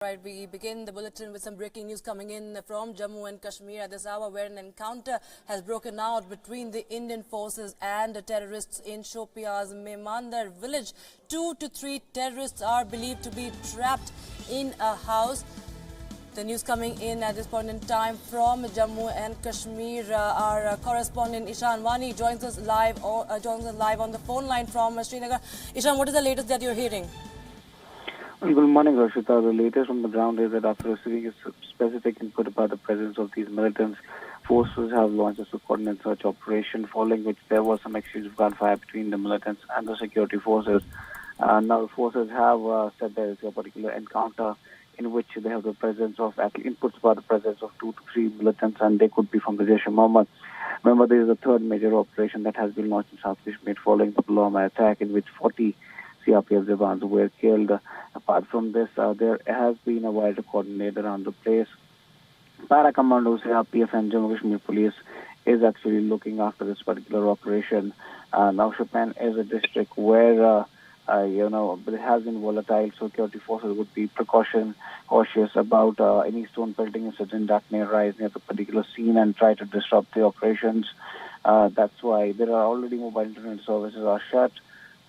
Right, we begin the bulletin with some breaking news coming in from Jammu and Kashmir at this hour, where an encounter has broken out between the Indian forces and the terrorists in Shopian's Memandar village. 2 to 3 terrorists are believed to be trapped in a house. The news coming in at this point in time from Jammu and Kashmir. Our correspondent Ishan Wani joins us live on the phone line from Srinagar. Ishan, what is the latest that you're hearing? Good morning, Rashita. The latest from the ground is that after receiving a specific input about the presence of these militants, forces have launched a coordinated search operation, following which there was some exchange of gunfire between the militants and the security forces. Now, the forces have said there is a particular encounter in which they have the presence of, at inputs about the presence of 2 to 3 militants, and they could be from the Jaish-e-Mohammed. Remember, there is a third major operation that has been launched in South Kashmir following the Pulwama attack, in which 40 CRPF Jawans were killed. Apart from this, there has been a wider coordinator around the place. Para Commando CRPF and Jammu Kashmir Police is actually looking after this particular operation. Now, Shopian is a district where, it has been volatile. Security forces would be cautious about any stone pelting incident that may arise near the particular scene and try to disrupt the operations. That's why there are already mobile internet services are shut.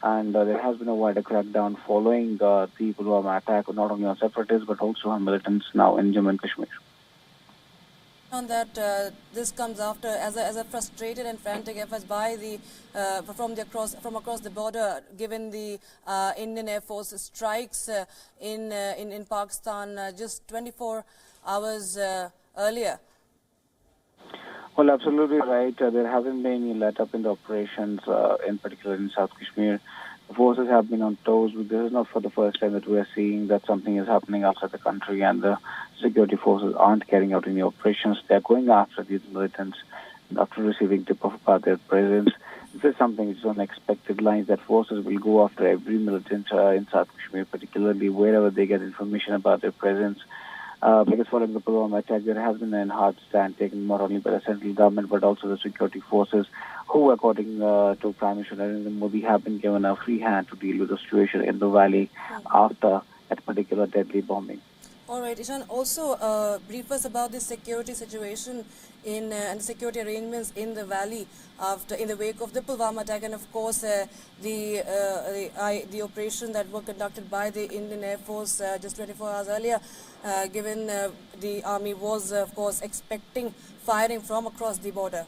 And there has been a wider crackdown following the Pulwama attack, not only on separatists but also on militants now in Jammu and Kashmir. On that, this comes after as a frustrated and frantic efforts by the from across the border, given the Indian Air Force strikes in Pakistan just 24 hours earlier. Well, absolutely right. There hasn't been any let-up in the operations, in particular in South Kashmir. The forces have been on toes. This is not for the first time that we are seeing that something is happening outside the country and the security forces aren't carrying out any operations. They are going after these militants after receiving tip of about their presence. This is something which is on expected lines, that forces will go after every militant in South Kashmir, particularly wherever they get information about their presence. Because following the Pulwama attack, there has been a hard stand taken not only by the central government but also the security forces, who, according to Prime Minister Narendra Modi, have been given a free hand to deal with the situation in the valley after that particular deadly bombing. All right, Ishan, also brief us about the security situation and security arrangements in the valley in the wake of the Pulwama attack, and of course the operation that were conducted by the Indian Air Force just 24 hours earlier, given the army was of course expecting firing from across the border.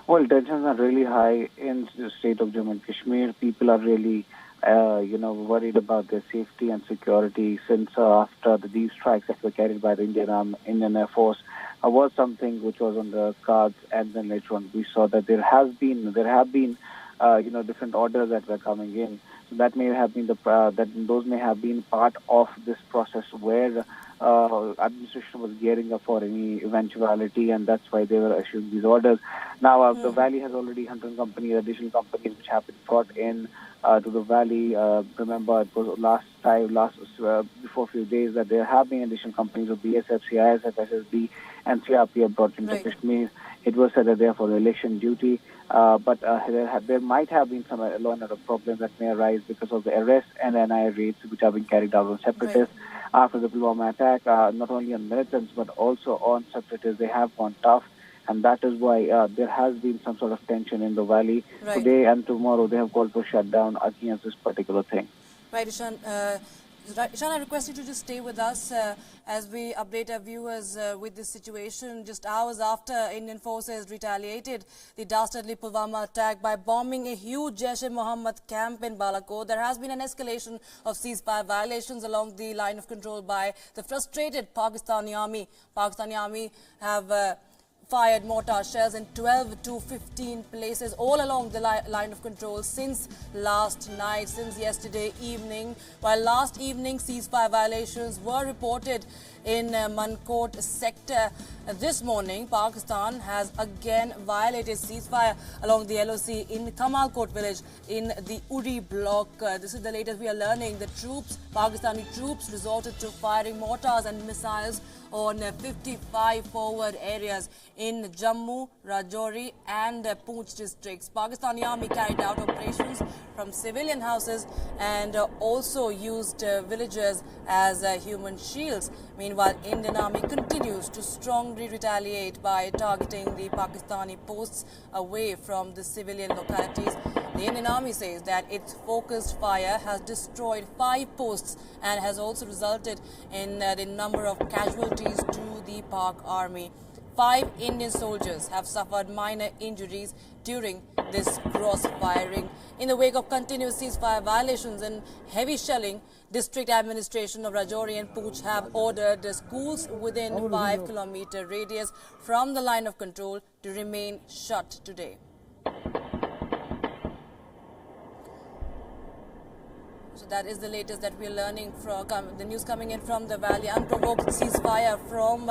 Well, tensions are really high in the state of Jammu and Kashmir. People are really worried about their safety and security, since after these strikes that were carried by the Indian Air Force was something which was on the cards, and then later on we saw that there have been different orders that were coming in. So that may have been those may have been part of this process where administration was gearing up for any eventuality, and that's why they were issuing these orders. Now, the valley has already 100 companies, additional companies which have been brought in to the valley. Remember, it was before a few days that there have been additional companies of BSF, CISF, SSB, and CRPF brought into Kashmir. It was said that they are for the election duty, but there might have been some law and order problems that may arise because of the arrests and NIA raids which have been carried out on separatists after the Pulwama attack. Not only on militants but also on separatists, they have gone tough. And that is why there has been some sort of tension in the valley. Today and tomorrow, they have called for shutdown against this particular thing. Right, Ishan. Ishan, I request you to just stay with us as we update our viewers with this situation. Just hours after Indian forces retaliated the dastardly Pulwama attack by bombing a huge Jaish-e-Mohammed camp in Balakot, there has been an escalation of ceasefire violations along the line of control by the frustrated Pakistani army. Pakistani army have fired mortar shells in 12 to 15 places all along the line of control since last night, since yesterday evening. While last evening ceasefire violations were reported in Mankot sector, this morning Pakistan has again violated ceasefire along the LOC in Kamalkot village in the Uri block. This is the latest we are learning. The Pakistani troops resorted to firing mortars and missiles on 55 forward areas in Jammu, Rajouri and Poonch districts. Pakistani army carried out operations from civilian houses and also used villagers as human shields. Meanwhile, Indian army continues to strongly retaliate by targeting the Pakistani posts away from the civilian localities. The Indian army says that its focused fire has destroyed 5 posts and has also resulted in the number of casualties to the Pak army. 5 Indian soldiers have suffered minor injuries during this cross-firing. In the wake of continuous ceasefire violations and heavy shelling, district administration of Rajouri and Poonch have ordered the schools within 5-kilometer radius from the line of control to remain shut today. So that is the latest that we are learning from the news coming in from the valley. Unprovoked ceasefire from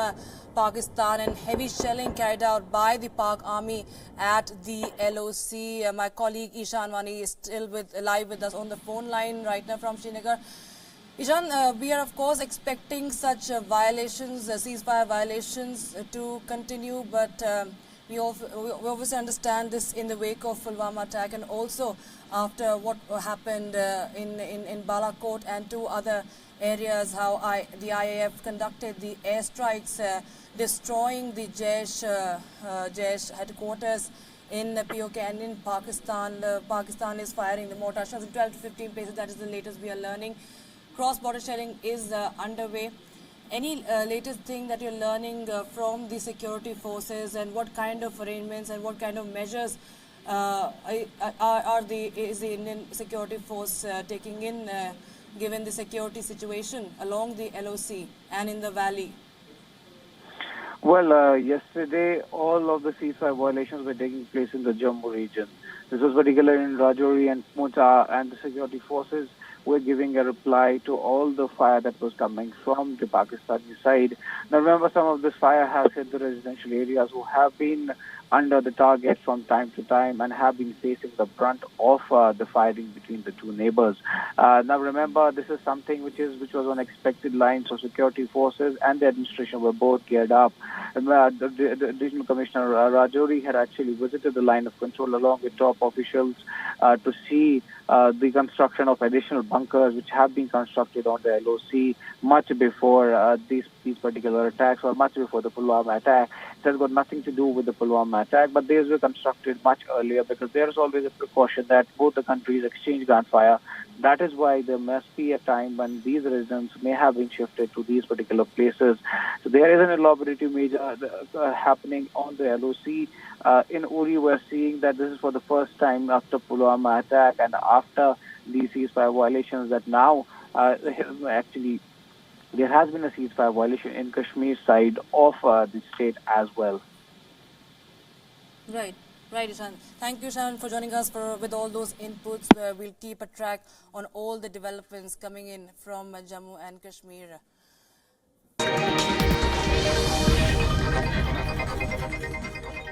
Pakistan and heavy shelling carried out by the Pak army at the LOC. My colleague Ishan Wani is still live with us on the phone line right now from Srinagar. Ishan, we are of course expecting such violations, ceasefire violations to continue, but we obviously understand this in the wake of Pulwama attack and also after what happened in Balakot and 2 other areas, how the IAF conducted the airstrikes, destroying the Jaish headquarters in POK and in Pakistan. Pakistan is firing the mortar shells in 12 to 15 places. That is the latest we are learning. Cross-border shelling is underway. Any latest thing that you're learning from the security forces, and what kind of arrangements and what kind of measures is the Indian security force taking in, given the security situation along the LOC and in the valley? Well, yesterday all of the ceasefire violations were taking place in the Jammu region. This was particularly in Rajouri and Poonch, and the security forces were giving a reply to all the fire that was coming from the Pakistani side. Now remember, some of this fire has hit the residential areas who have been under the target from time to time and have been facing the brunt of the firing between the 2 neighbors. Now remember, this is something which was on expected lines, so security forces and the administration were both geared up. The Regional Commissioner Rajouri had actually visited the line of control along with top officials to see the construction of additional bunkers which have been constructed on the LOC much before these particular attacks, or much before the Pulwama attack. It has got nothing to do with the Pulwama attack, but these were constructed much earlier because there is always a precaution that both the countries exchange gunfire. That is why there must be a time when these residents may have been shifted to these particular places. So there is an elaborative measure happening on the LOC. In Uri, we're seeing that this is for the first time after Pulwama attack and after these ceasefire violations that now actually there has been a ceasefire violation in Kashmir side of the state as well. Right, Ishan. Thank you, Ishan, for joining us with all those inputs. We'll keep a track on all the developments coming in from Jammu and Kashmir.